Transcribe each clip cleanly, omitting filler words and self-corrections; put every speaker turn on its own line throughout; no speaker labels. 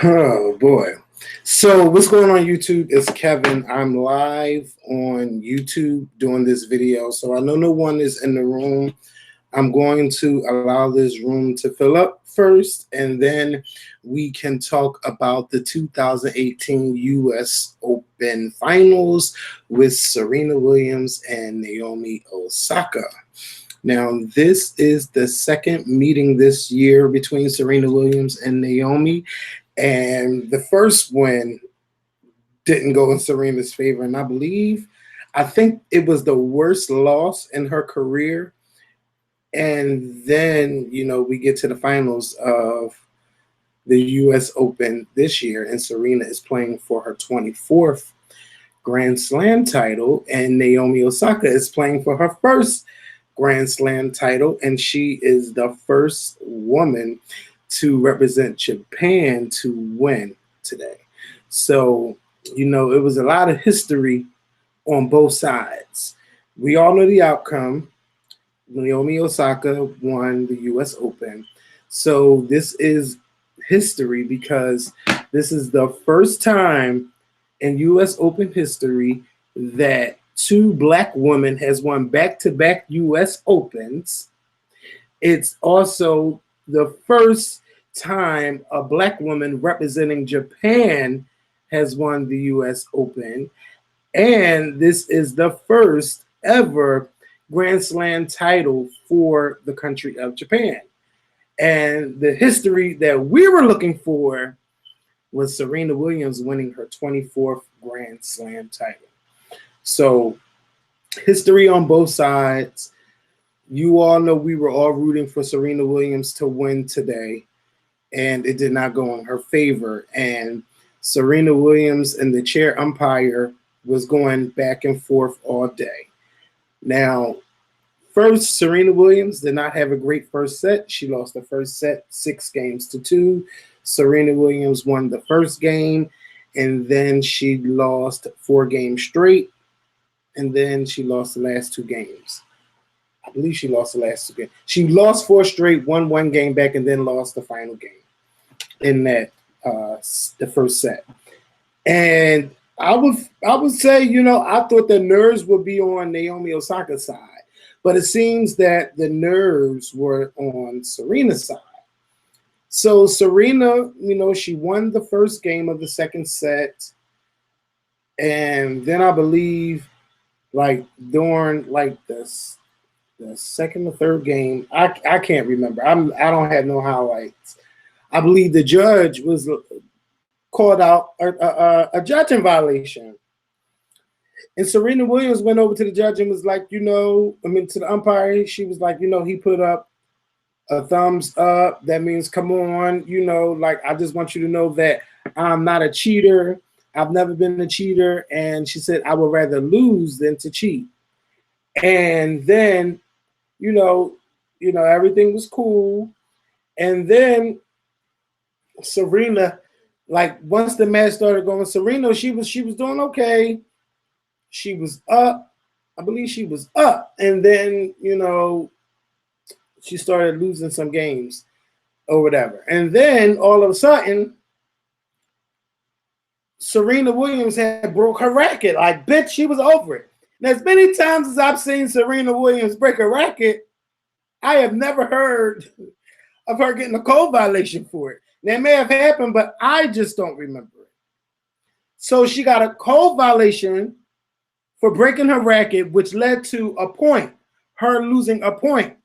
Oh boy. So what's going on YouTube? It's Kevin. I'm live on YouTube doing this video. So I know no one is in the room. I'm going to allow this room to fill up first, and then we can talk about the 2018 US Open Finals with Serena Williams and Naomi Osaka. Now, this is the second meeting this year between Serena Williams and Naomi. And the first win didn't go in Serena's favor. And I think it was the worst loss in her career. And then, we get to the finals of the US Open this year, and Serena is playing for her 24th Grand Slam title, and Naomi Osaka is playing for her first Grand Slam title, and she is the first woman to represent Japan to win today. So, it was a lot of history on both sides. We all know the outcome. Naomi Osaka won the US Open. So this is history because this is the first time in US Open history that two Black women has won back-to-back US Opens. It's also the first time a Black woman representing Japan has won the US Open. And this is the first ever Grand Slam title for the country of Japan. And the history that we were looking for was Serena Williams winning her 24th Grand Slam title. So history on both sides. You all know we were all rooting for Serena Williams to win today, and it did not go in her favor. And Serena Williams and the chair umpire was going back and forth all day. Now, first, Serena Williams did not have a great first set. She lost the first set 6-2. Serena Williams won the first game, and then she lost 4 games straight, and then she lost the last 2 games. I believe she lost the last 2 games. She lost 4 straight, won 1 game back, and then lost the final game in that the first set. And I would say, I thought the nerves would be on Naomi Osaka's side, but it seems that the nerves were on Serena's side. So Serena, she won the first game of the second set, and then I believe, during the second or third game, I can't remember. I don't have no highlights. I believe the judge was called out a judging violation. And Serena Williams went over to the judge and was like, to the umpire, she was like, he put up a thumbs up. That means, come on, I just want you to know that I'm not a cheater. I've never been a cheater. And she said, I would rather lose than to cheat. And then, everything was cool. And then Serena, once the match started going, Serena, she was doing okay. She was up. I believe she was up. And then, she started losing some games or whatever. And then all of a sudden, Serena Williams had broke her racket. Bitch, she was over it. Now, as many times as I've seen Serena Williams break a racket, I have never heard of her getting a code violation for it. Now, it may have happened, but I just don't remember it. So she got a code violation for breaking her racket, which led to a point, her losing a point.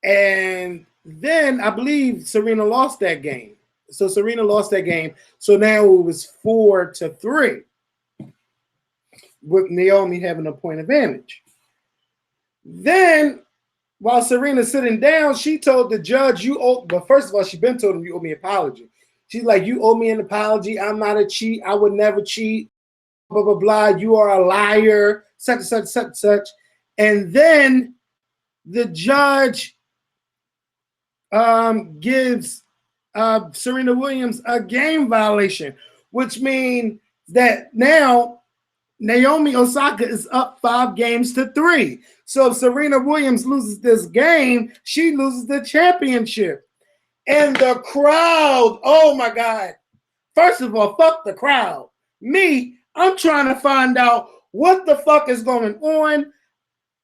And then I believe Serena lost that game. So Serena lost that game. So now it was 4-3 with Naomi having a point advantage. Then while Serena's sitting down, she told the judge, but first of all, she's been told him, you owe me an apology. She's like, you owe me an apology. I'm not a cheat. I would never cheat. Blah, blah, blah. You are a liar. Such, such, such, such. And then the judge gives Serena Williams a game violation, which means that now Naomi Osaka is up 5-3. So if Serena Williams loses this game, she loses the championship. And the crowd, oh my God. First of all, fuck the crowd. Me, I'm trying to find out what the fuck is going on.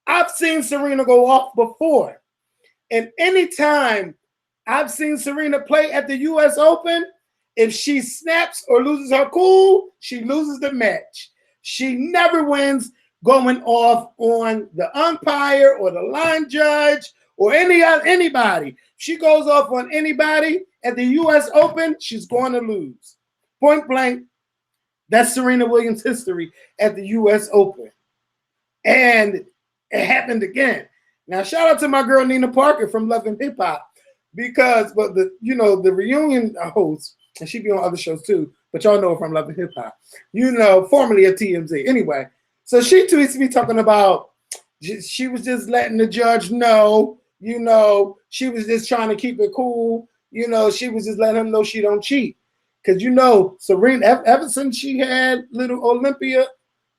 I've seen Serena go off before. And anytime I've seen Serena play at the US Open, if she snaps or loses her cool, she loses the match. She never wins going off on the umpire or the line judge or anybody. She goes off on anybody at the US Open, she's going to lose. Point blank, that's Serena Williams' history at the US Open. And it happened again. Now, shout out to my girl Nina Parker from Love and Hip Hop, because the reunion host, and she be on other shows too, but y'all know her from Love and Hip Hop, formerly at TMZ. Anyway, so she tweets me talking about she was just letting the judge know, she was just trying to keep it cool, she was just letting him know she don't cheat. Because Serena, ever since she had little Olympia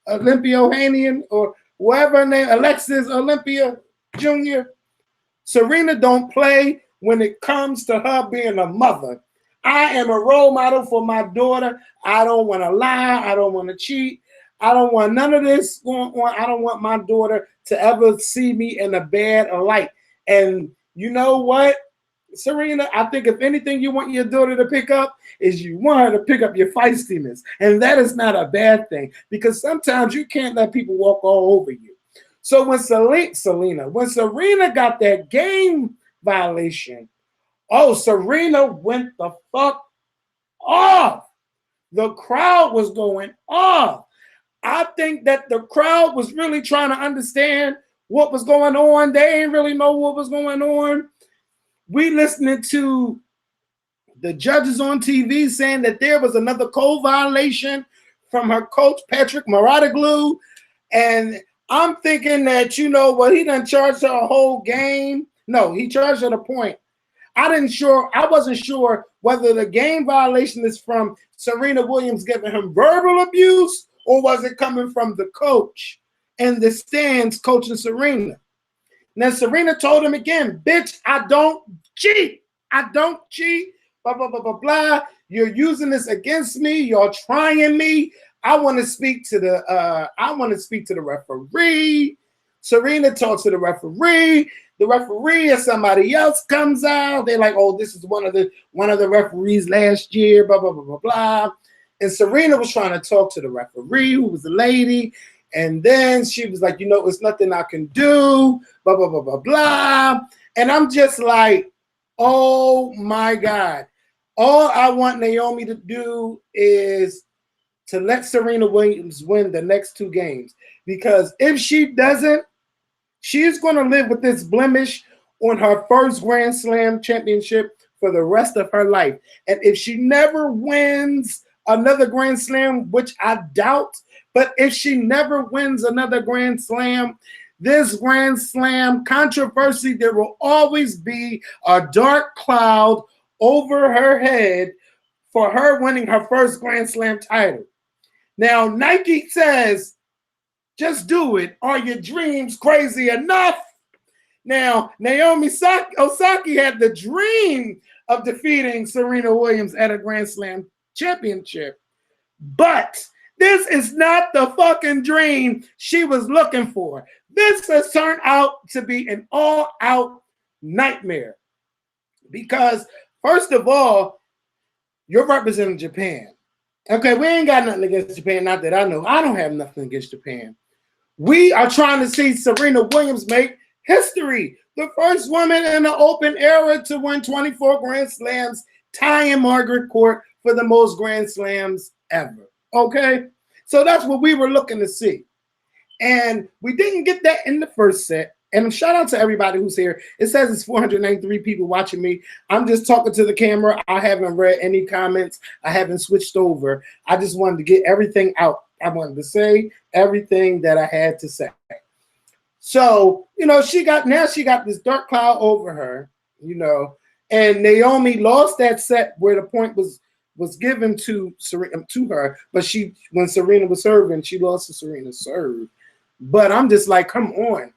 Ohanian, or whatever her name, Alexis Olympia Jr., Serena don't play when it comes to her being a mother. I am a role model for my daughter. I don't want to lie. I don't want to cheat. I don't want none of this going on. I don't want my daughter to ever see me in a bad light. And you know what, Serena, I think if anything you want your daughter to pick up is you want her to pick up your feistiness. And that is not a bad thing, because sometimes you can't let people walk all over you. So when Serena got that game violation, Serena went the fuck off. The crowd was going off. I think that the crowd was really trying to understand what was going on. They didn't really know what was going on. We listening to the judges on TV saying that there was another code violation from her coach, Patrick Mouratoglou. And I'm thinking that, he done charged her a whole game. No, he charged her the point. I wasn't sure whether the game violation is from Serena Williams giving him verbal abuse, or was it coming from the coach and the stands coaching Serena. Now, Serena told him again, bitch, I don't cheat. I don't cheat. Blah, blah, blah, blah, blah. You're using this against me. You're trying me. I want to speak to the referee. Serena talks to the referee. The referee or somebody else comes out. They're like, oh, this is one of the referees last year, blah, blah, blah, blah, blah. And Serena was trying to talk to the referee, who was a lady. And then she was like, it's nothing I can do, blah, blah, blah, blah, blah. And I'm just like, oh my God. All I want Naomi to do is to let Serena Williams win the next 2 games. Because if she doesn't, she's going to live with this blemish on her first Grand Slam championship for the rest of her life. And if she never wins another Grand Slam, which I doubt, but if she never wins another Grand Slam, this Grand Slam controversy, there will always be a dark cloud over her head for her winning her first Grand Slam title. Now, Nike says, just do it. Are your dreams crazy enough? Now, Naomi Osaka had the dream of defeating Serena Williams at a Grand Slam championship. But this is not the fucking dream she was looking for. This has turned out to be an all-out nightmare. Because, first of all, you're representing Japan. Okay, we ain't got nothing against Japan, not that I know. I don't have nothing against Japan. We are trying to see Serena Williams make history. The first woman in the Open era to win 24 Grand Slams, tying Margaret Court for the most Grand Slams ever. Okay? So that's what we were looking to see. And we didn't get that in the first set. And shout out to everybody who's here. It says it's 493 people watching me. I'm just talking to the camera. I haven't read any comments. I haven't switched over. I just wanted to get everything out. I wanted to say everything that I had to say. So, she got this dark cloud over her, and Naomi lost that set where the point was given to her, but when Serena was serving, she lost to Serena's serve. But I'm just like, come on.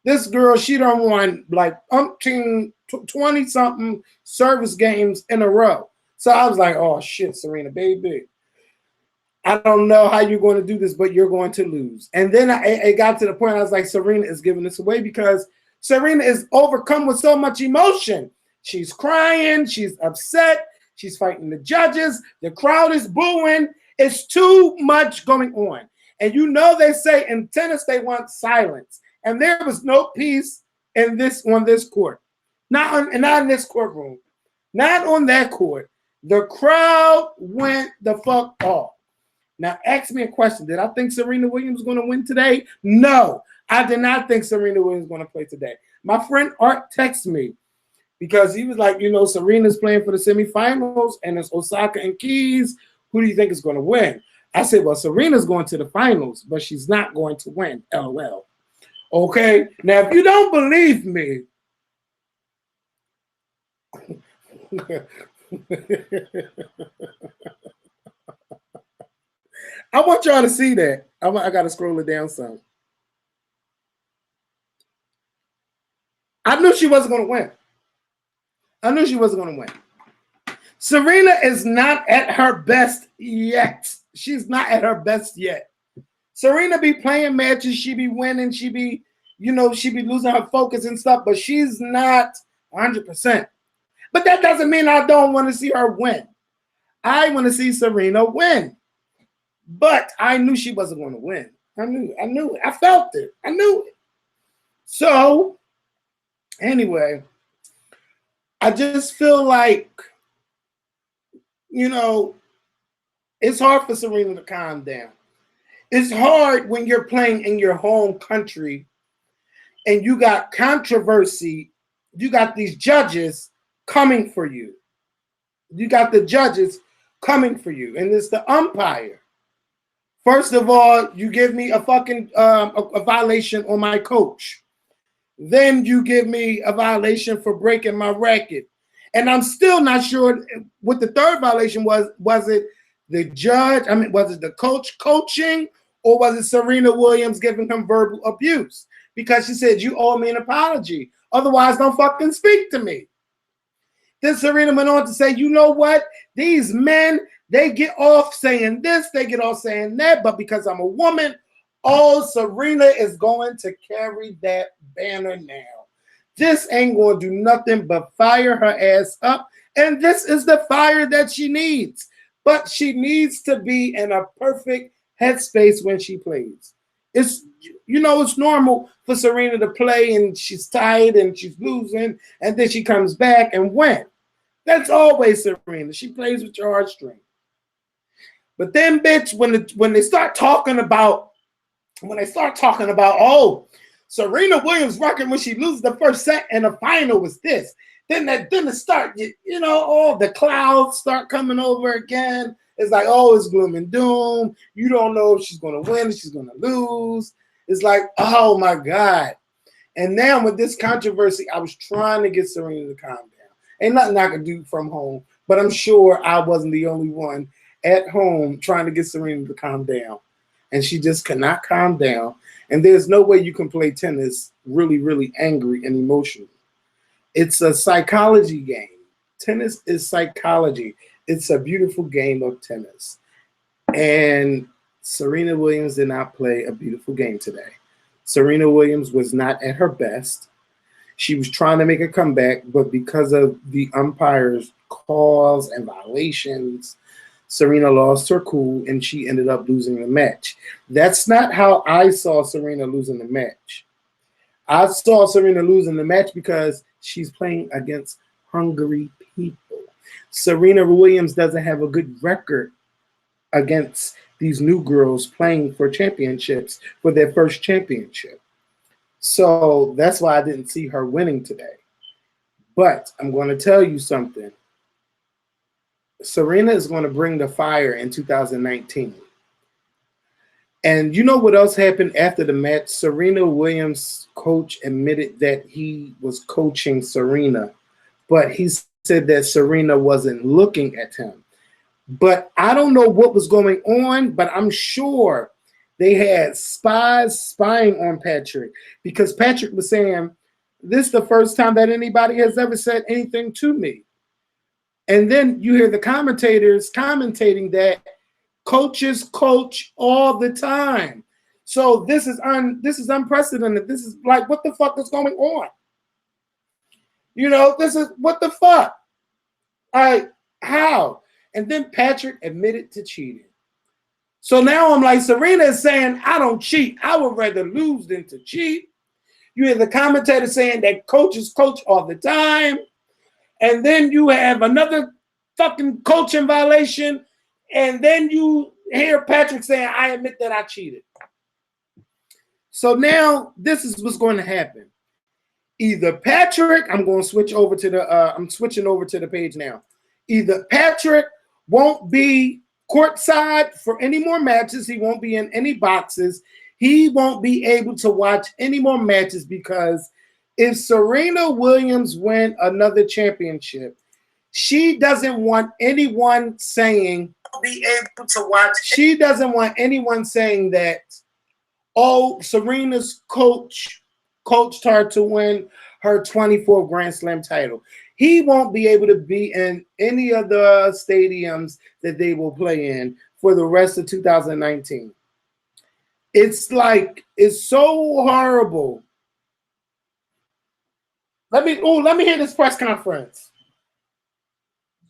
This girl, she done won like 20-something service games in a row. So I was like, oh shit, Serena, baby. I don't know how you're going to do this, but you're going to lose. And then it got to the point I was like, Serena is giving this away because Serena is overcome with so much emotion. She's crying. She's upset. She's fighting the judges. The crowd is booing. It's too much going on. And you know they say in tennis they want silence. And there was no peace on this court. Not in this courtroom. Not on that court. The crowd went the fuck off. Now, ask me a question. Did I think Serena Williams was going to win today? No, I did not think Serena Williams was going to play today. My friend Art texted me because he was like, you know, Serena's playing for the semifinals and it's Osaka and Keys. Who do you think is going to win? I said, well, Serena's going to the finals, but she's not going to win. LOL. Okay? Now, if you don't believe me, I want y'all to see that. I got to scroll it down some. I knew she wasn't going to win. I knew she wasn't going to win. Serena is not at her best yet. She's not at her best yet. Serena be playing matches. She be winning. She be, you know, she be losing her focus and stuff, but she's not 100%. But that doesn't mean I don't want to see her win. I want to see Serena win. But I knew she wasn't going to win. I knew it. I felt it. I knew it. So, anyway, I just feel like, you know, it's hard for Serena to calm down. It's hard when you're playing in your home country and you got controversy. You got these judges coming for you. You got the judges coming for you, and it's the umpire. First of all, you give me a fucking a violation on my coach. Then you give me a violation for breaking my racket. And I'm still not sure what the third violation was. Was it the judge? I mean, was it the coach coaching, or was it Serena Williams giving him verbal abuse? Because she said, you owe me an apology. Otherwise, don't fucking speak to me. Then Serena went on to say, you know what? These men, they get off saying this, they get off saying that, but because I'm a woman, oh, Serena is going to carry that banner now. This ain't going to do nothing but fire her ass up, and this is the fire that she needs. But she needs to be in a perfect headspace when she plays. It's, you know, it's normal for Serena to play and she's tired and she's losing, and then she comes back and wins. That's always Serena. She plays with your heartstrings. But then, bitch, when they start talking about, oh, Serena Williams' record when she loses the first set and the final was this. Then it start, you know, all the clouds start coming over again. It's like, oh, it's gloom and doom. You don't know if she's going to win, if she's going to lose. It's like, oh my God. And now with this controversy, I was trying to get Serena to calm down. Ain't nothing I could do from home, but I'm sure I wasn't the only one at home trying to get Serena to calm down. And she just cannot calm down. And there's no way you can play tennis really, really angry and emotional. It's a psychology game. Tennis is psychology. It's a beautiful game of tennis. And Serena Williams did not play a beautiful game today. Serena Williams was not at her best. She was trying to make a comeback, but because of the umpire's calls and violations, Serena lost her cool and she ended up losing the match. That's not how I saw Serena losing the match. I saw Serena losing the match because she's playing against hungry people. Serena Williams doesn't have a good record against these new girls playing for championships, for their first championship. So that's why I didn't see her winning today. But I'm going to tell you something. Serena is going to bring the fire in 2019. And you know what else happened after the match? Serena Williams' coach admitted that he was coaching Serena, but he said that Serena wasn't looking at him. But I don't know what was going on, but I'm sure they had spies spying on Patrick because Patrick was saying, this is the first time that anybody has ever said anything to me. And then you hear the commentators commentating that coaches coach all the time. So this is unprecedented. This is like, what the fuck is going on? You know, this is what the fuck. How? And then Patrick admitted to cheating. So now I'm like, Serena is saying, I don't cheat. I would rather lose than to cheat. You hear the commentator saying that coaches coach all the time. And then you have another fucking coaching violation. And then you hear Patrick saying, I admit that I cheated. So now this is what's going to happen. Either Patrick, I'm switching over to the page now. Either Patrick won't be courtside for any more matches. He won't be in any boxes. He won't be able to watch any more matches because if Serena Williams win another championship, she doesn't want anyone saying She doesn't want anyone saying that, oh, Serena's coached her to win her 24th Grand Slam title. He won't be able to be in any of the stadiums that they will play in for the rest of 2019. It's so horrible. Let me hear this press conference.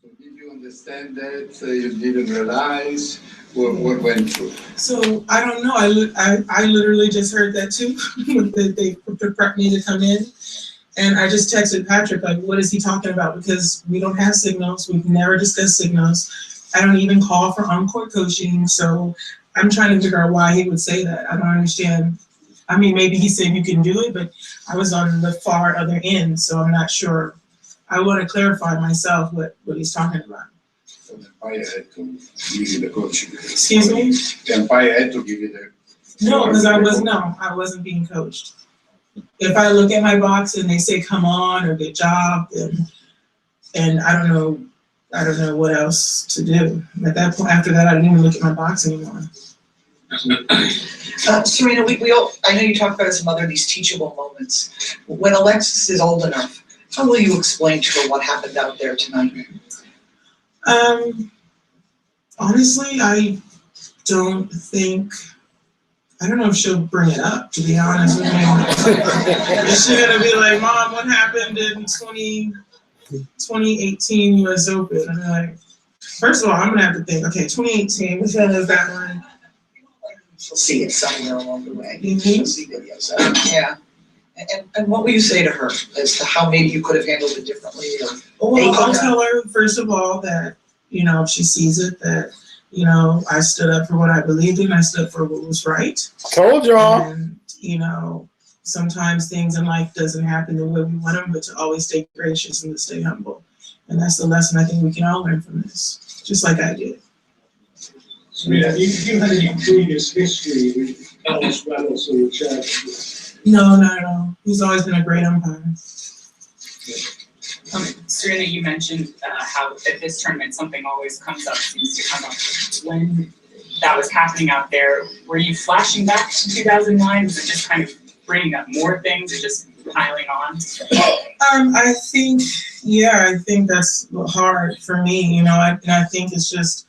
So did you understand that? You didn't realize what went through?
So I don't know. I literally just heard that too. That they prepped me to come in. And I just texted Patrick, like, what is he talking about? Because we don't have signals. We've never discussed signals. I don't even call for on-court coaching. So I'm trying to figure out why he would say that. I don't understand. I mean, maybe he said you can do it, but I was on the far other end, so I'm not sure. I want to clarify myself what he's talking about.
So the umpire had to give you the coaching.
Excuse me?
The umpire had to give you the...
No, because I wasn't being coached. If I look at my box and they say come on or good job, and I don't know what else to do. At that point, after that, I didn't even look at my box anymore.
Serena, I know you talked about some other these teachable moments. When Alexis is old enough, how will you explain to her what happened out there tonight?
Honestly, I don't know if she'll bring it up, to be honest with you. Is she gonna be like, Mom, what happened in 2018 US Open? I'm like, first of all, I'm gonna have to think, okay, 2018, which one is that one?
She'll see it somewhere along the way.
Mm-hmm.
She'll see videos of it. Yeah. And what will you say to her as to how maybe you could have handled it differently?
Well, I'll tell her, first of all, that, if she sees it, that, I stood up for what I believed in. I stood up for what was right.
Told y'all.
And, sometimes things in life doesn't happen the way we want them, but to always stay gracious and to stay humble. And that's the lesson I think we can all learn from this, just like I did.
Serena, you had any previous history with Ellis Reynolds or Chad?
No, not at all. He's always been a great umpire.
Serena, you mentioned how at this tournament something always seems to come up. When that was happening out there, were you flashing back to 2009? Was it just kind of bringing up more things or just piling on?
I think that's hard for me, and I think it's just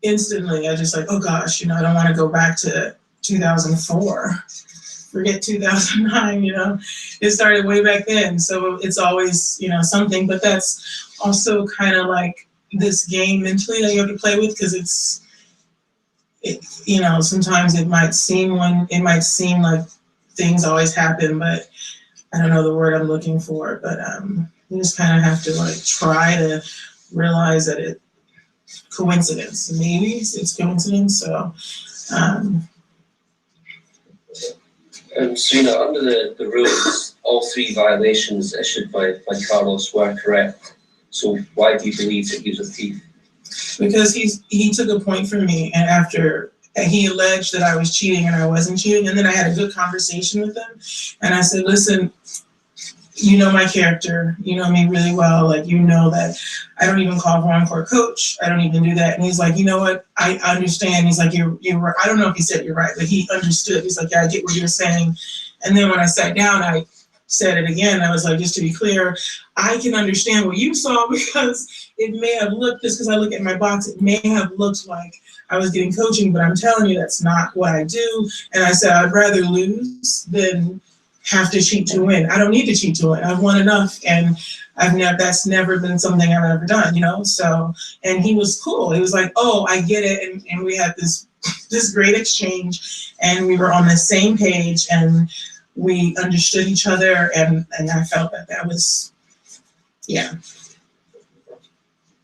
instantly I just like, oh gosh, I don't want to go back to 2004. Forget 2009, it started way back then. So it's always, something, but that's also kind of like this game mentally that you have to play with, because sometimes it might seem like things always happen, but I don't know the word I'm looking for, but you just kind of have to try to realize that it's coincidence. Maybe it's coincidence. So,
Serena, under the rules, all three violations issued by Carlos were correct. So why do you believe that he was a thief?
Because he took a point from me, and after he alleged that I was cheating and I wasn't cheating, and then I had a good conversation with him, and I said, listen, you know my character, you know me really well, like you know that I don't even call for on-court coach, I don't even do that. And he's like, you know what, I understand. He's like, you're right. I don't know if he said you're right, but he understood. He's like, yeah, I get what you're saying. And then when I sat down, I said it again. I was like, just to be clear, I can understand what you saw, because it may have looked, just because I look at my box, it may have looked like I was getting coaching, but I'm telling you that's not what I do. And I said, I'd rather lose than have to cheat to win. I don't need to cheat to win. I've won enough, and that's never been something I've ever done, you know? So, and he was cool. He was like, oh, I get it. And we had this great exchange, and we were on the same page, and we understood each other, and I felt that was, yeah.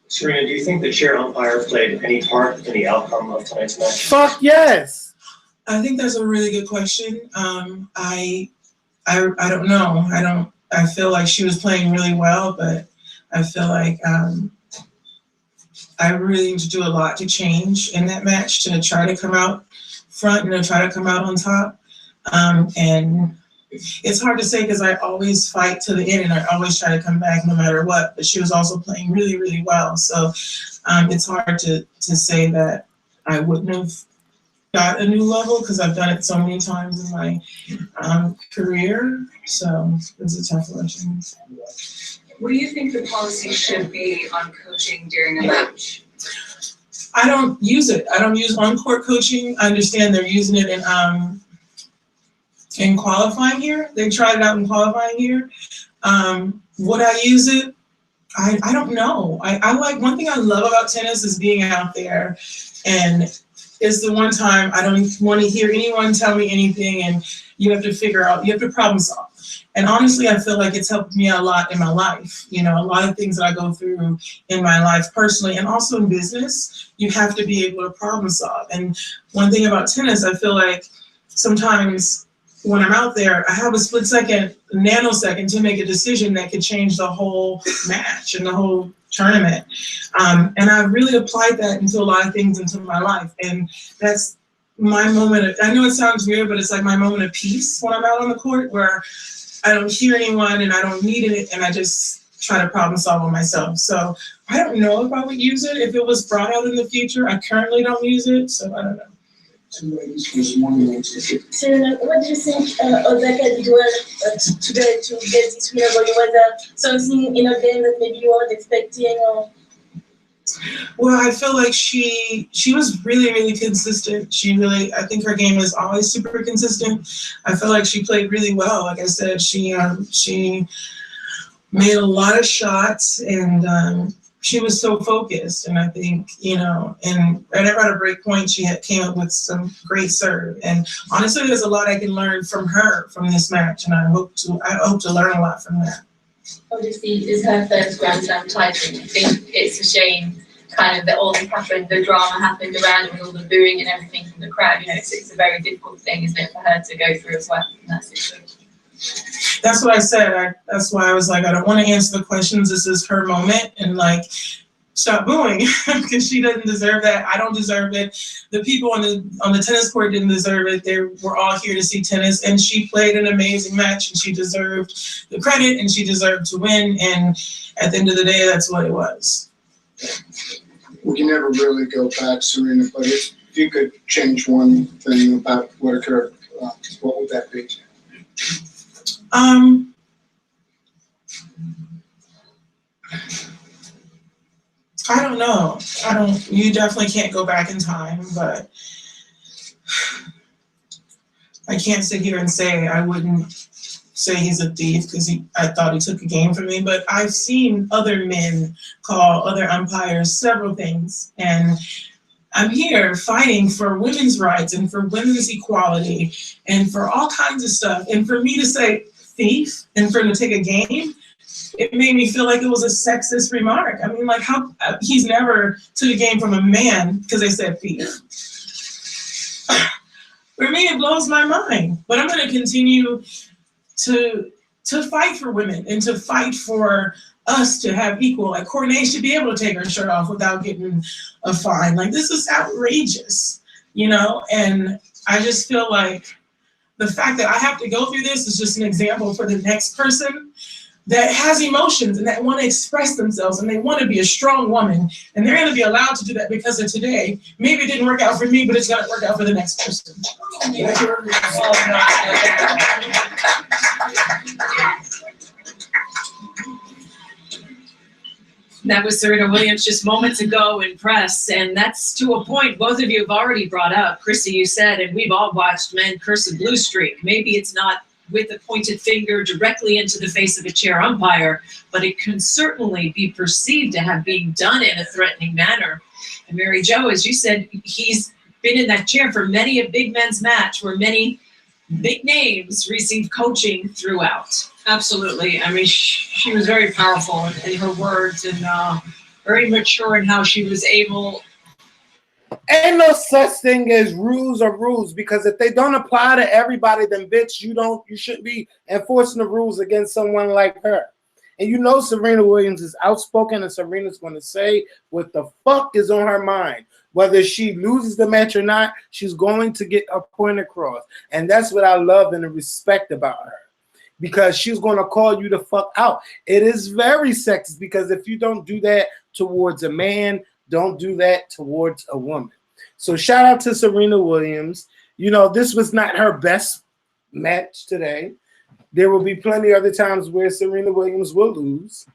Serena, do you think the chair umpire played any part in the outcome of tonight's match?
Fuck yes.
I think that's a really good question. I don't know. I feel like she was playing really well, but I feel like I really need to do a lot to change in that match to try to come out front and to try to come out on top. And it's hard to say because I always fight to the end and I always try to come back no matter what, but she was also playing really, really well. So it's hard to say that I wouldn't have got a new level because I've done it so many times in my career. So it's a tough question.
What do you think the policy should be on coaching during a match?
I don't use it. I don't use on-court coaching. I understand they're using it in qualifying here. They tried it out in qualifying here. Would I use it? I don't know. I like, one thing I love about tennis is being out there, and it's the one time I don't want to hear anyone tell me anything, and you have to figure out, you have to problem solve. And honestly, I feel like it's helped me a lot in my life. You know, a lot of things that I go through in my life personally and also in business, you have to be able to problem solve. And one thing about tennis, I feel like sometimes when I'm out there, I have a split second, nanosecond to make a decision that could change the whole match and the whole tournament. And I've really applied that into a lot of things into my life. And that's my moment. I know it sounds weird, but it's like my moment of peace when I'm out on the court, where I don't hear anyone and I don't need it, and I just try to problem solve on myself. So I don't know if I would use it if it was brought out in the future. I currently don't use it, so I don't know.
Serena, what do you think Osaka did well today to get this win? Was there something in a game that maybe you weren't expecting? Or?
Well, I feel like she was really, really consistent. I think her game is always super consistent. I feel like she played really well. Like I said, she made a lot of shots, and she was so focused. And I think, you know, and whenever at a break point, she came up with some great serve. And honestly, there's a lot I can learn from her from this match, and I hope to learn a lot from that.
Obviously, it's her first Grand Slam title. I think it's a shame kind of that all this happened, the drama happened around it with all the booing and everything from the crowd. You know, it's a very difficult thing, isn't it, for her to go through as well in that situation.
That's what I said. That's why I was like, I don't want to answer the questions. This is her moment, and like, stop booing because she doesn't deserve that. I don't deserve it. The people on the tennis court didn't deserve it. They were all here to see tennis, and she played an amazing match, and she deserved the credit, and she deserved to win. And at the end of the day, that's what it was.
We can never really go back, Serena, but if you could change one thing about what occurred, what would that be?
I don't know. You definitely can't go back in time, but I can't sit here and say I wouldn't say he's a thief because I thought he took a game from me, but I've seen other men call other umpires several things, and I'm here fighting for women's rights and for women's equality and for all kinds of stuff. And for me to say thief and for him to take a game, it made me feel like it was a sexist remark. I mean, like, how he's never took a game from a man because they said thief. For me, it blows my mind. But I'm going to continue to fight for women and to fight for us to have equal. Like, Courtney should be able to take her shirt off without getting a fine. Like, this is outrageous, you know? And I just feel like the fact that I have to go through this is just an example for the next person that has emotions and that want to express themselves and they want to be a strong woman, and they're going to be allowed to do that because of today. Maybe it didn't work out for me, but it's going to work out for the next person.
That was Serena Williams just moments ago in press, and that's to a point both of you have already brought up. Chrissy, you said, and we've all watched men curse a blue streak. Maybe it's not with a pointed finger directly into the face of a chair umpire, but it can certainly be perceived to have been done in a threatening manner. And Mary Jo, as you said, he's been in that chair for many a big men's match where many big names received coaching throughout.
Absolutely. I mean, she was very powerful in her words and very mature in how she was able.
Ain't no such thing as rules or rules, because if they don't apply to everybody, then bitch, you shouldn't be enforcing the rules against someone like her. And you know Serena Williams is outspoken, and Serena's going to say what the fuck is on her mind. Whether she loses the match or not, she's going to get a point across. And that's what I love and respect about her, because she's going to call you the fuck out. It is very sexist, because if you don't do that towards a man, don't do that towards a woman. So shout out to Serena Williams. You know, this was not her best match today. There will be plenty other times where Serena Williams will lose.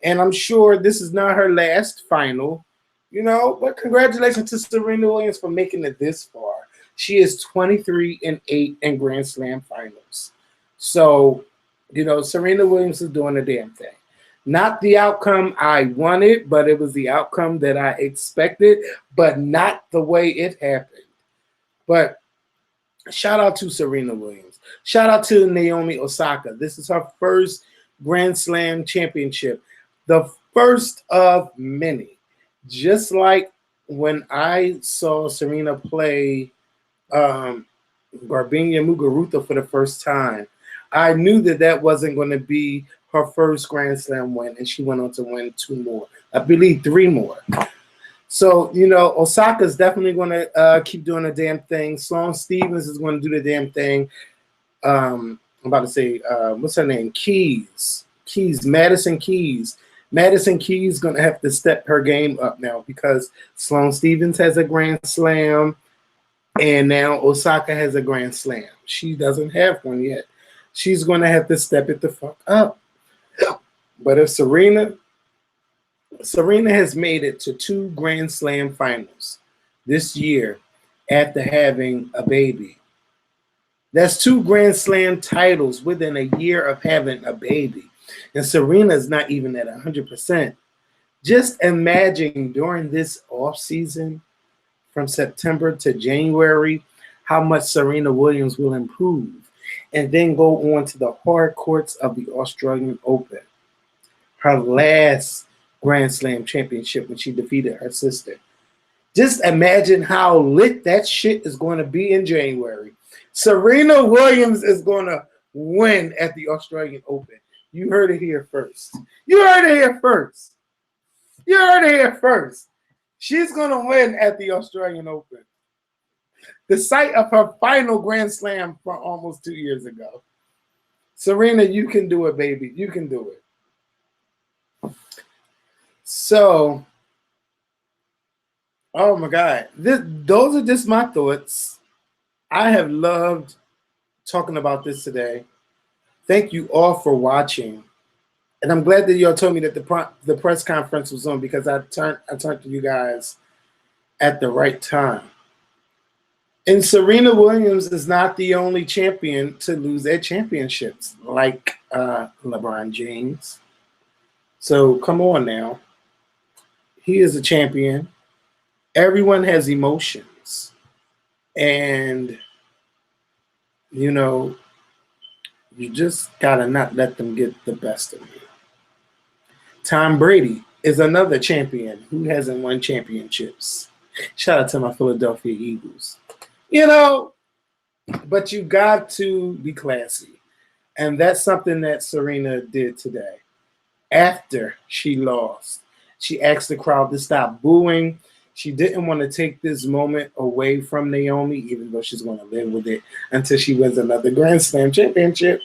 And I'm sure this is not her last final, you know, but congratulations to Serena Williams for making it this far. She is 23-8 in Grand Slam finals. So, you know, Serena Williams is doing a damn thing. Not the outcome I wanted, but it was the outcome that I expected, but not the way it happened. But shout out to Serena Williams. Shout out to Naomi Osaka. This is her first Grand Slam championship, the first of many. Just like when I saw Serena play Garbiñe Muguruza for the first time, I knew that that wasn't going to be her first Grand Slam win, and she went on to win 2 more. I believe 3 more. So, you know, Osaka's definitely going to keep doing the damn thing. Sloane Stephens is going to do the damn thing. I'm about to say, what's her name? Madison Keys. Madison Keys going to have to step her game up now, because Sloane Stephens has a Grand Slam, and now Osaka has a Grand Slam. She doesn't have one yet. She's going to have to step it the fuck up. But if Serena has made it to 2 Grand Slam finals this year after having a baby. That's 2 Grand Slam titles within a year of having a baby. And Serena's not even at 100%. Just imagine during this off season from September to January how much Serena Williams will improve, and then go on to the hard courts of the Australian Open. Her last Grand Slam championship when she defeated her sister. Just imagine how lit that shit is going to be in January. Serena Williams is going to win at the Australian Open. You heard it here first. You heard it here first. You heard it here first. She's going to win at the Australian Open. The site of her final Grand Slam from almost 2 years ago. Serena, you can do it, baby. You can do it. So, oh my God. Those are just my thoughts. I have loved talking about this today. Thank you all for watching. And I'm glad that y'all told me that the press conference was on, because I turned to you guys at the right time. And Serena Williams is not the only champion to lose at championships, like LeBron James. So come on now. He is a champion. Everyone has emotions. And, you know, you just got to not let them get the best of you. Tom Brady is another champion who hasn't won championships. Shout out to my Philadelphia Eagles. You know, but you got to be classy. And that's something that Serena did today. After she lost, she asked the crowd to stop booing. She didn't want to take this moment away from Naomi, even though she's going to live with it until she wins another Grand Slam championship.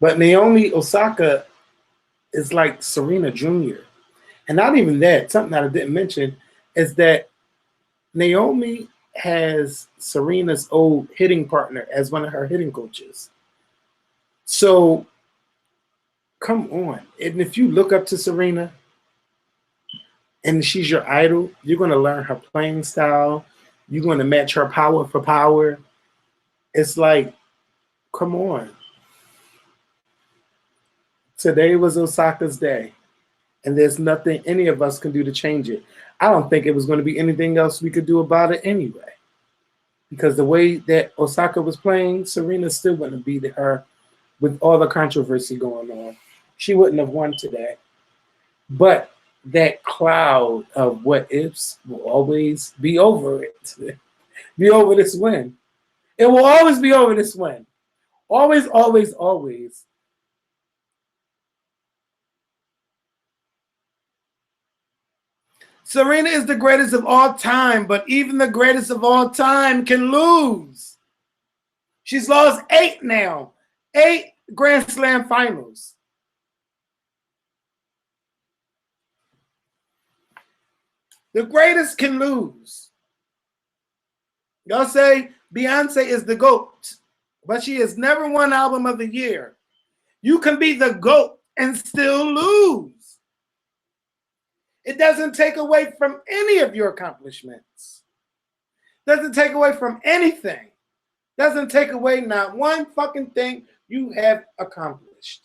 But Naomi Osaka is like Serena Jr. And not even that, something that I didn't mention is that Naomi has Serena's old hitting partner as one of her hitting coaches. So, come on. And if you look up to Serena and she's your idol, you're going to learn her playing style. You're going to match her power for power. It's like, come on. Today was Osaka's day, and there's nothing any of us can do to change it. I don't think it was going to be anything else we could do about it anyway. Because the way that Osaka was playing, Serena still wouldn't have beat her with all the controversy going on. She wouldn't have won today. But that cloud of what ifs will always be over it. Be over this win. It will always be over this win. Always, always, always. Serena is the greatest of all time, but even the greatest of all time can lose. She's lost 8 now. 8 Grand Slam finals. The greatest can lose. Y'all say Beyonce is the GOAT, but she has never won Album of the Year. You can be the GOAT and still lose. It doesn't take away from any of your accomplishments. Doesn't take away from anything. Doesn't take away not one fucking thing you have accomplished.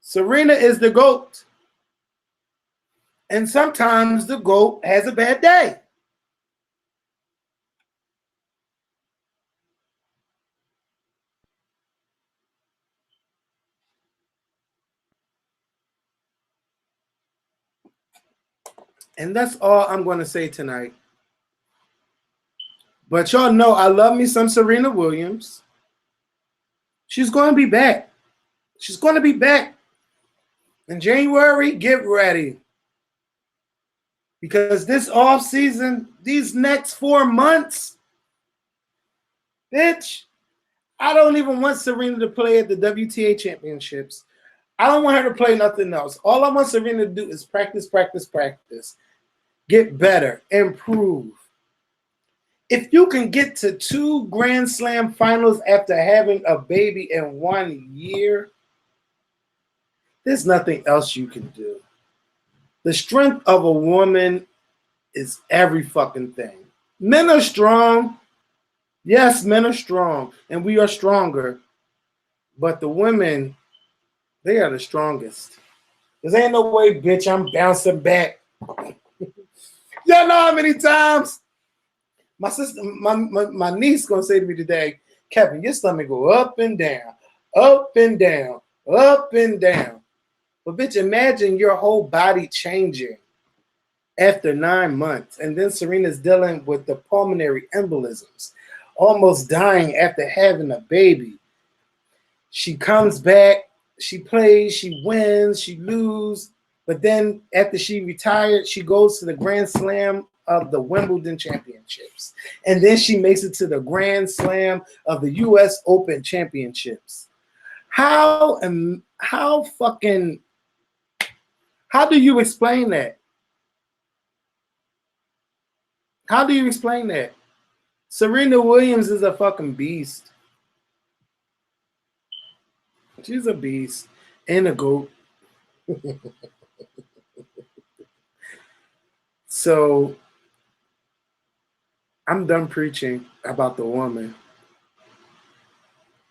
Serena is the GOAT. And sometimes the GOAT has a bad day. And that's all I'm going to say tonight. But y'all know I love me some Serena Williams. She's going to be back. She's going to be back. In January, get ready. Because this off season, these next 4 months, bitch, I don't even want Serena to play at the WTA championships. I don't want her to play nothing else. All I want Serena to do is practice, practice, practice. Get better, improve. If you can get to 2 Grand Slam finals after having a baby in 1 year, there's nothing else you can do. The strength of a woman is every fucking thing. Men are strong. Yes, men are strong, and we are stronger. But the women, they are the strongest. There ain't no way, bitch, I'm bouncing back. Y'all know how many times my sister, my niece gonna say to me today, Kevin, your stomach go up and down, up and down, up and down. But bitch, imagine your whole body changing after 9 months. And then Serena's dealing with the pulmonary embolisms, almost dying after having a baby. She comes back, she plays, she wins, she loses. But then after she retired, she goes to the Grand Slam of the Wimbledon Championships. And then she makes it to the Grand Slam of the US Open Championships. How do you explain that? How do you explain that? Serena Williams is a fucking beast. She's a beast and a GOAT. So I'm done preaching about the woman.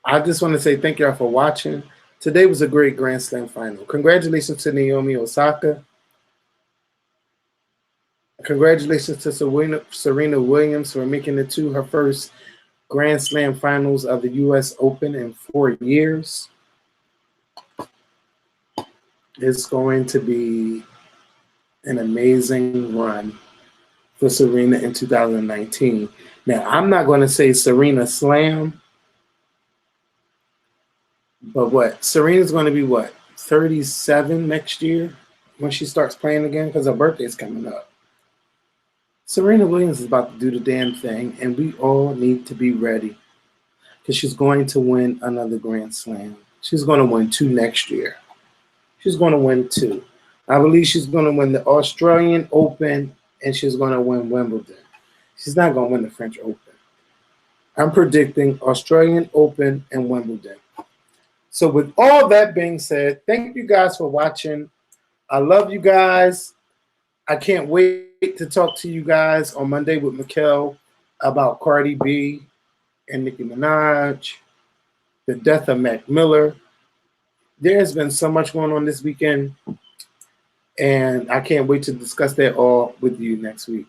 I just want to say thank y'all for watching. Today was a great Grand Slam final. Congratulations to Naomi Osaka. Congratulations to Serena Williams for making it to her first Grand Slam finals of the US Open in 4 years. It's going to be an amazing run for Serena in 2019. Now, I'm not going to say Serena Slam, but what? Serena's going to be what? 37 next year? when she starts playing again, because her birthday's coming up. Serena Williams is about to do the damn thing, and we all need to be ready because she's going to win another Grand Slam. She's going to win 2 next year. She's going to win 2. I believe she's going to win the Australian Open, and she's going to win Wimbledon. She's not going to win the French Open. I'm predicting Australian Open and Wimbledon. So with all that being said, thank you guys for watching. I love you guys. I can't wait to talk to you guys on Monday with Mikkel about Cardi B and Nicki Minaj, the death of Mac Miller. There has been so much going on this weekend, and I can't wait to discuss that all with you next week.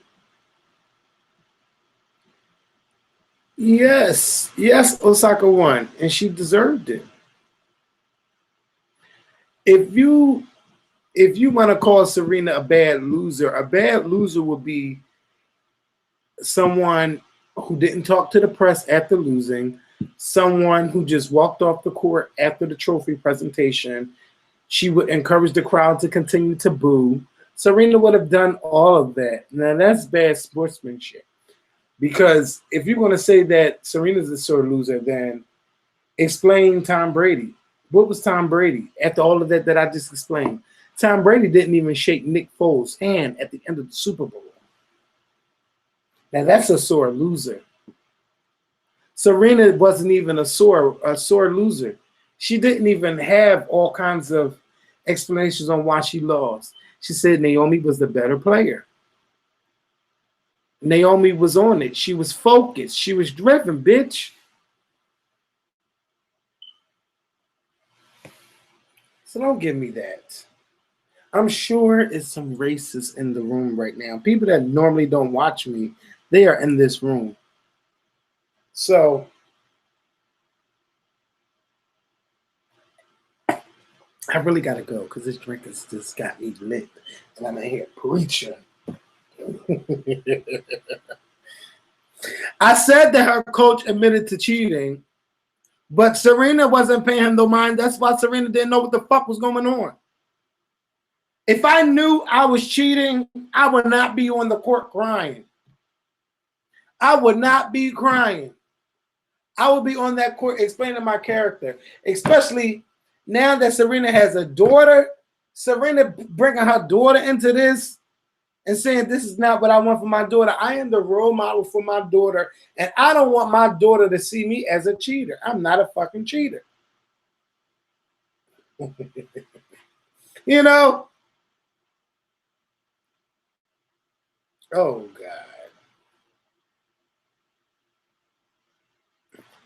Yes, Osaka won, and she deserved it. If you want to call Serena a bad loser would be someone who didn't talk to the press after losing, someone who just walked off the court after the trophy presentation. She would encourage the crowd to continue to boo. Serena would have done all of that. Now, that's bad sportsmanship. Because if you're going to say that Serena's a sore loser, then explain Tom Brady. What was Tom Brady after all of that I just explained? Tom Brady didn't even shake Nick Foles' hand at the end of the Super Bowl. Now that's a sore loser. Serena wasn't even a sore loser. She didn't even have all kinds of explanations on why she lost. She said Naomi was the better player. Naomi was on it. She was focused. She was driven, bitch. So don't give me that. I'm sure it's some racists in the room right now. People that normally don't watch me, they are in this room. So I really got to go because this drink has just got me lit. And I'm in here preaching. I said that her coach admitted to cheating, but Serena wasn't paying him no mind. That's why Serena didn't know what the fuck was going on. If I knew I was cheating, I would not be on the court crying. I would not be crying. I would be on that court explaining my character, especially now that Serena has a daughter. Serena bringing her daughter into this and saying, this is not what I want for my daughter. I am the role model for my daughter, and I don't want my daughter to see me as a cheater. I'm not a fucking cheater. You know? Oh, God.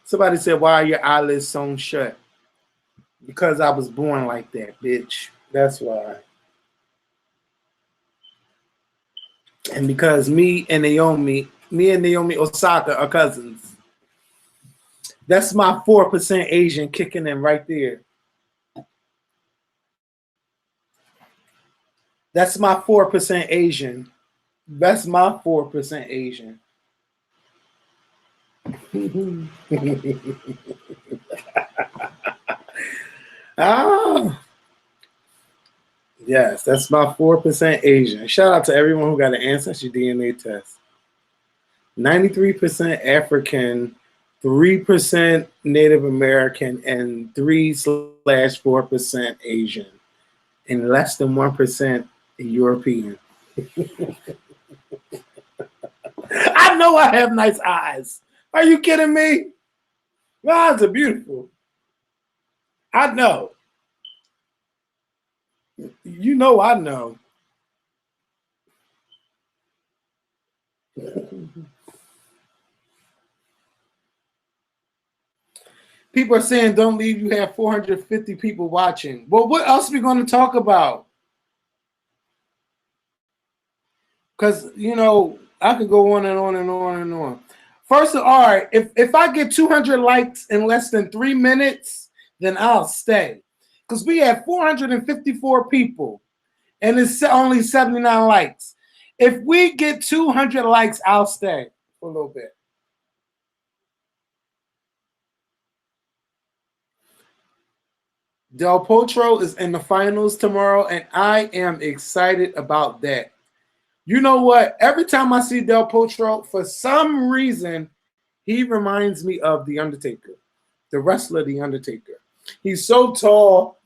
Somebody said, why are your eyelids sewn shut? Because I was born like that, bitch. That's why. And because me and Naomi Osaka are cousins. That's my 4% Asian kicking in right there. That's my 4% Asian. That's my 4% Asian. Ah, yes, that's my 4% Asian. Shout out to everyone who got an ancestry DNA test. 93% African, 3% Native American, and 3/4% Asian, and less than 1% European. I know I have nice eyes. Are you kidding me? My eyes are beautiful. I know. You know I know. People are saying don't leave, you have 450 people watching. Well, what else are we going to talk about? Because, you know, I could go on and on and on and on. First of all, right, if I get 200 likes in less than 3 minutes, then I'll stay. Because we have 454 people, and it's only 79 likes. If we get 200 likes, I'll stay for a little bit. Del Potro is in the finals tomorrow, and I am excited about that. You know what? Every time I see Del Potro, for some reason, he reminds me of The Undertaker, the wrestler The Undertaker. He's so tall.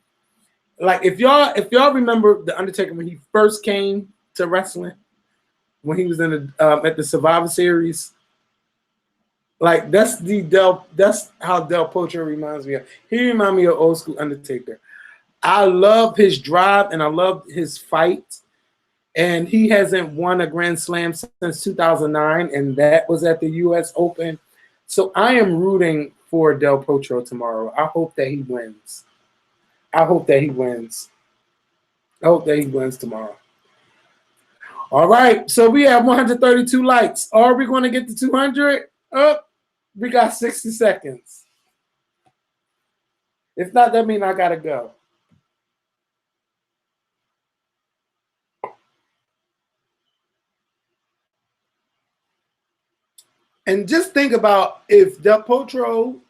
Like if y'all remember The Undertaker when he first came to wrestling, when he was in the at the Survivor Series, like that's how Del Potro reminds me of. He reminds me of old school Undertaker. I love his drive and I love his fight. And he hasn't won a Grand Slam since 2009, and that was at the U.S. Open. So I am rooting for Del Potro tomorrow. I hope that he wins. I hope that he wins. I hope that he wins tomorrow. All right, so we have 132 likes. Are we going to get to 200? Oh, we got 60 seconds. If not, that means I got to go. And just think about if Del Potro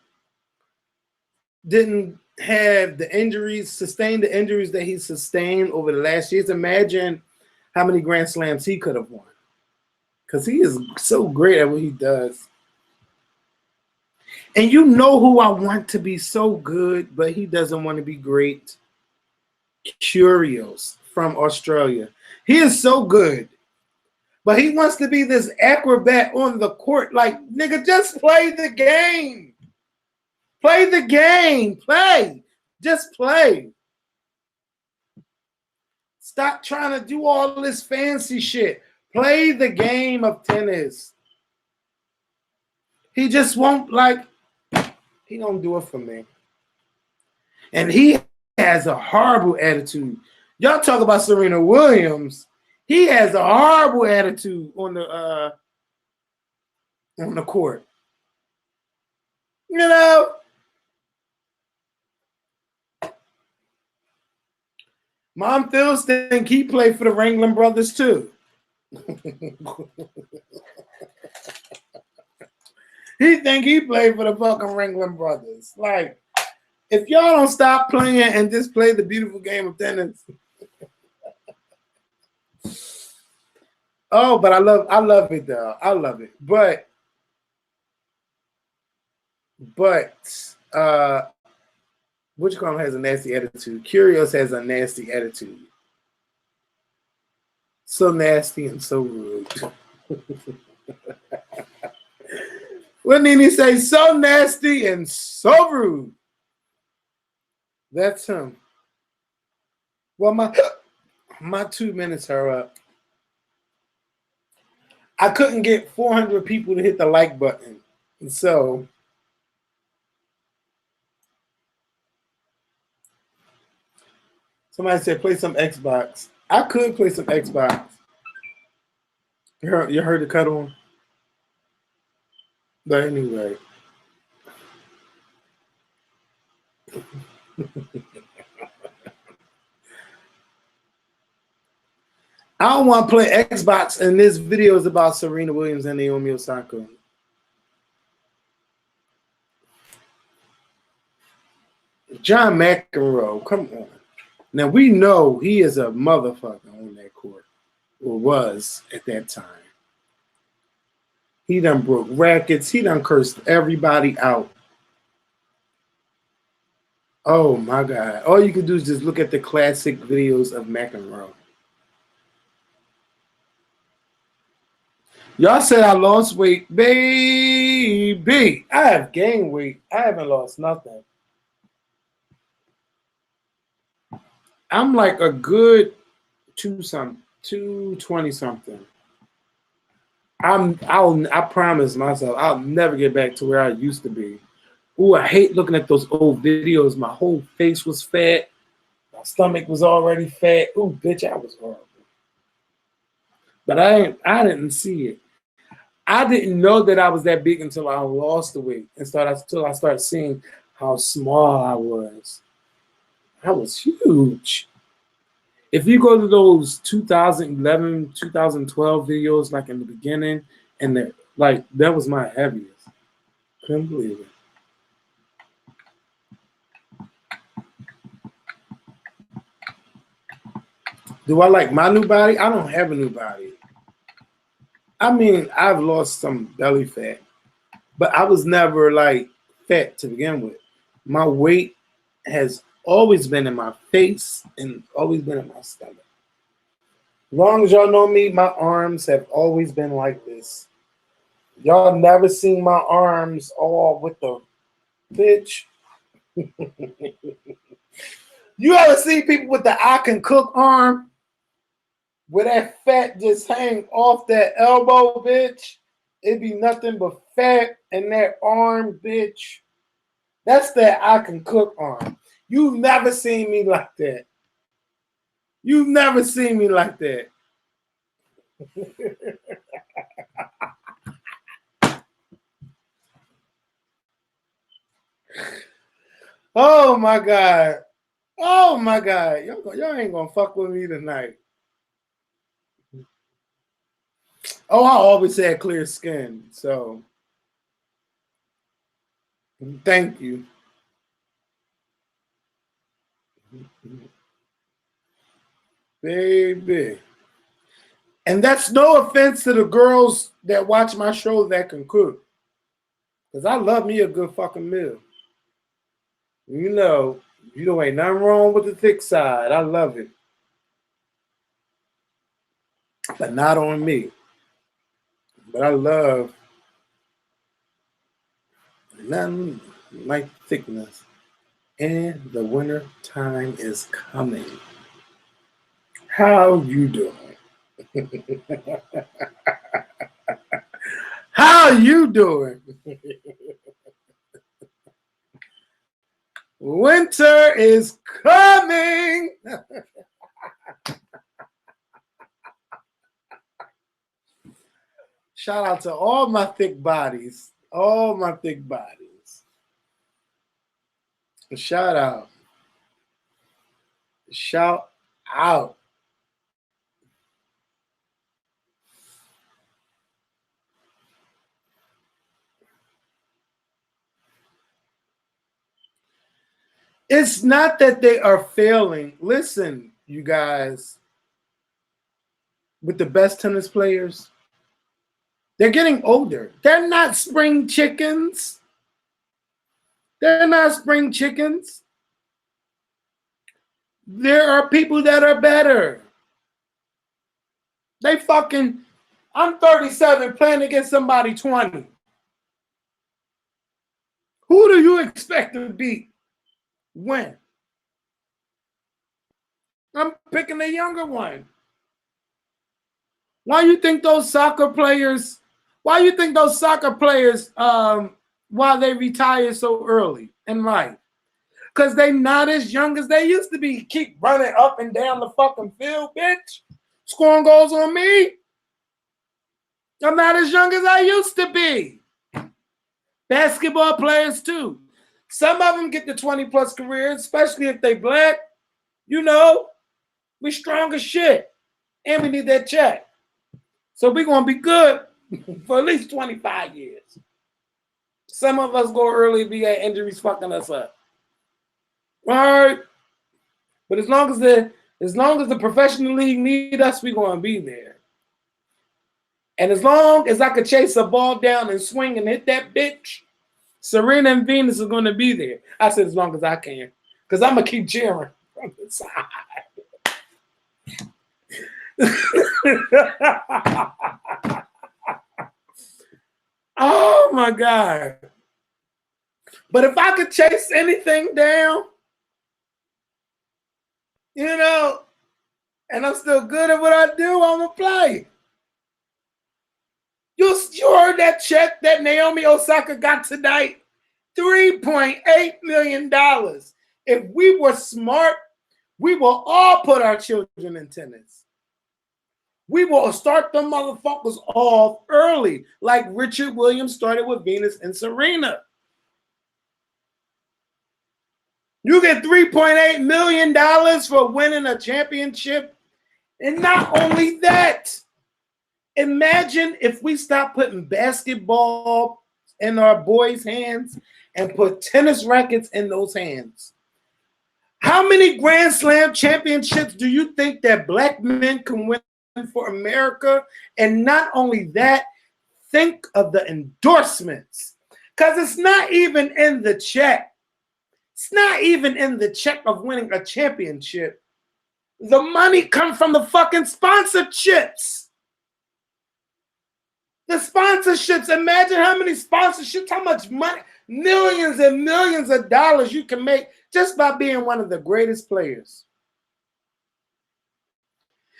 didn't have the injuries, sustain the injuries that he sustained over the last years. Imagine how many Grand Slams he could have won. Because he is so great at what he does. And you know who I want to be so good, but he doesn't want to be great? Kyrgios from Australia. He is so good. But he wants to be this acrobat on the court. Like, nigga, just play the game. Play the game. Play. Just play. Stop trying to do all this fancy shit. Play the game of tennis. He just won't, like, he don't do it for me. And he has a horrible attitude. Y'all talk about Serena Williams. He has a horrible attitude on the court. You know? Mom Phil's think he played for the Ringling Brothers too. He think he played for the fucking Ringling Brothers. Like, if y'all don't stop playing and just play the beautiful game of tennis. Oh, but I love it though. I love it. But which one has a nasty attitude? Kyrgios has a nasty attitude. So nasty and so rude. What did he say? So nasty and so rude. That's him. Well, my 2 minutes are up. I couldn't get 400 people to hit the like button. And so somebody said play some Xbox. I could play some Xbox. You heard the cut on? But anyway. I don't want to play Xbox, and this video is about Serena Williams and Naomi Osaka. John McEnroe, come on. Now, we know he is a motherfucker on that court, or was at that time. He done broke rackets. He done cursed everybody out. Oh, my God. All you can do is just look at the classic videos of McEnroe. Y'all said I lost weight. Baby, I have gained weight. I haven't lost nothing. I'm like a good 220 something. I promise myself I'll never get back to where I used to be. Ooh, I hate looking at those old videos. My whole face was fat. My stomach was already fat. Ooh, bitch, I was horrible. But I didn't see it. I didn't know that I was that big until I lost the weight until I started seeing how small I was. I was huge. If you go to those 2011, 2012 videos, like in the beginning, and that was my heaviest. Couldn't believe it. Do I like my new body? I don't have a new body. I mean, I've lost some belly fat, but I was never like fat to begin with. My weight has always been in my face and always been in my stomach. As long as y'all know me, my arms have always been like this. Y'all never seen my arms all with the bitch. You ever see people with the I can cook arm? Where that fat just hang off that elbow, bitch. It'd be nothing but fat in that arm, bitch. That's that I can cook arm. You've never seen me like that. You've never seen me like that. Oh my God. Oh my God. Y'all ain't gonna fuck with me tonight. Oh, I always had clear skin, so thank you. Baby. And that's no offense to the girls that watch my show that can cook. Because I love me a good fucking meal. You know ain't nothing wrong with the thick side. I love it. But not on me. But I love nothing like thickness. And the winter time is coming. How you doing? How you doing? Winter is coming. Shout out to all my thick bodies. All my thick bodies. Shout out. Shout out. It's not that they are failing. Listen, you guys, with the best tennis players, they're getting older. They're not spring chickens. They're not spring chickens. There are people that are better. I'm 37 playing against somebody 20. Who do you expect to beat? When? I'm picking the younger one. Why you think those soccer players, why they retire so early in life? Because they not as young as they used to be. Keep running up and down the fucking field, bitch. Scoring goals on me. I'm not as young as I used to be. Basketball players too. Some of them get the 20+ careers, especially if they black. You know, we strong as shit. And we need that check. So we're going to be good for at least 25 years. Some of us go early if we got injuries fucking us up. All right. But as long as the professional league need us, we're going to be there. And as long as I could chase a ball down and swing and hit that bitch, Serena and Venus are going to be there. I said as long as I can. Because I'm going to keep cheering from the side. Oh my God. But if I could chase anything down, and I'm still good at what I do, I'm going to play. You heard that check that Naomi Osaka got tonight? $3.8 million. If we were smart, we will all put our children in tennis. We will start them motherfuckers off early, like Richard Williams started with Venus and Serena. You get $3.8 million for winning a championship. And not only that, imagine if we stop putting basketball in our boys' hands and put tennis rackets in those hands. How many Grand Slam championships do you think that black men can win for America? And not only that, think of the endorsements. Because it's not even in the check. It's not even in the check of winning a championship. The money comes from the fucking sponsorships. The sponsorships, imagine how many sponsorships, how much money, millions and millions of dollars you can make just by being one of the greatest players.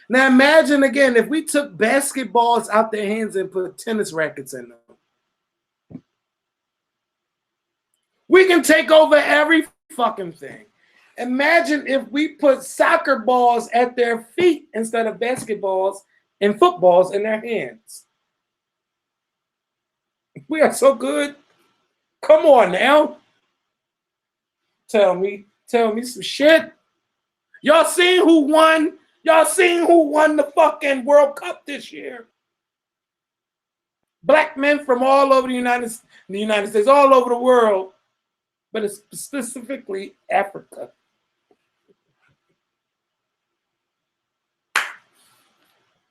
Now imagine again, if we took basketballs out their hands and put tennis rackets in them. We can take over every fucking thing. Imagine if we put soccer balls at their feet instead of basketballs and footballs in their hands. We are so good. Come on now. Tell me some shit. Y'all seen who won? Y'all seen who won the fucking World Cup this year? Black men from all over the United States, all over the world, but it's specifically Africa.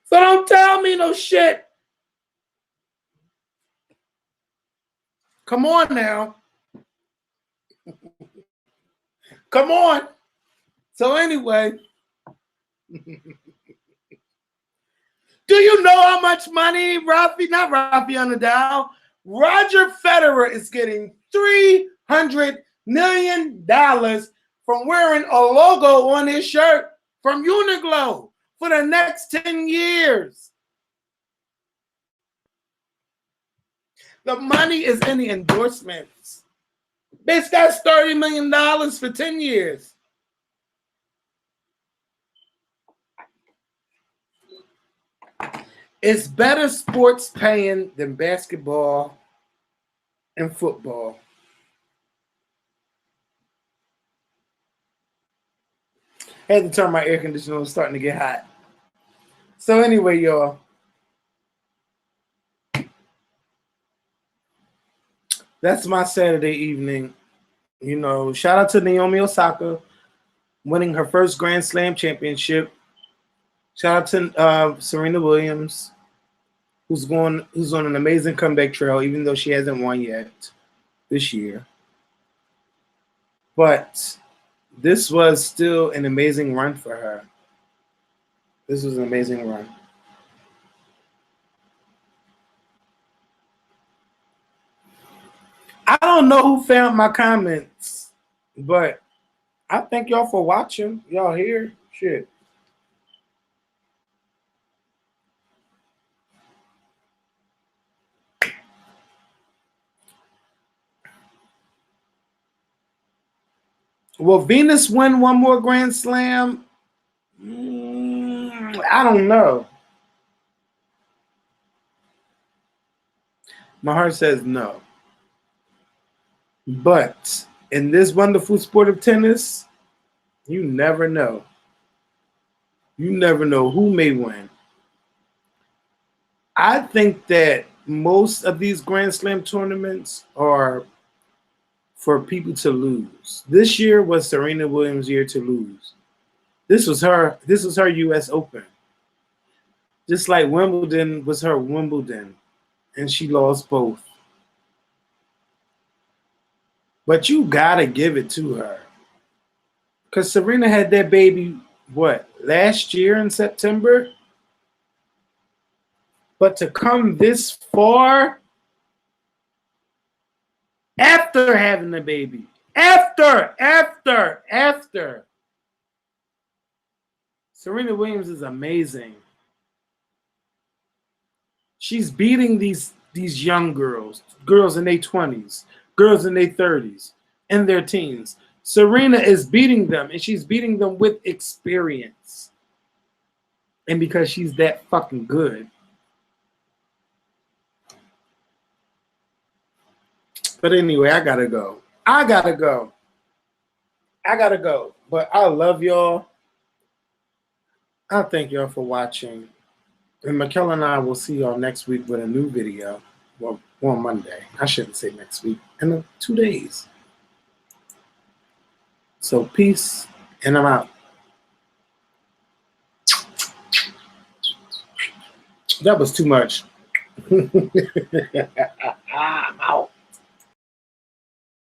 So don't tell me no shit. Come on now. Come on. So anyway, do you know how much money Nadal, Roger Federer is getting $300 million from wearing a logo on his shirt from Uniqlo for the next 10 years. The money is in the endorsements. Bitch, that's $30 million for 10 years. It's better sports paying than basketball and football. I had to turn my air conditioner on, it's starting to get hot. So anyway, y'all. That's my Saturday evening. You know, shout out to Naomi Osaka winning her first Grand Slam championship. Shout out to Serena Williams, who's on an amazing comeback trail, even though she hasn't won yet this year. But this was still an amazing run for her. This was an amazing run. I don't know who found my comments, but I thank y'all for watching. Y'all here? Shit. Will Venus win one more Grand Slam? I don't know. My heart says no. But in this wonderful sport of tennis, you never know. You never know who may win. I think that most of these Grand Slam tournaments are for people to lose. This year was Serena Williams' year to lose. This was her US Open. Just like Wimbledon was her Wimbledon, and she lost both. But you gotta give it to her. Because Serena had that baby, what, last year in September? But to come this far after having the baby, after. Serena Williams is amazing. She's beating these young girls in their 20s, girls in their 30s, in their teens. Serena is beating them, and she's beating them with experience. And because she's that fucking good. But anyway, I gotta go. But I love y'all. I thank y'all for watching. And Michaela and I will see y'all next week with a new video. Well, on Monday. I shouldn't say next week. In 2 days. So peace And I'm out. That was too much. I'm out.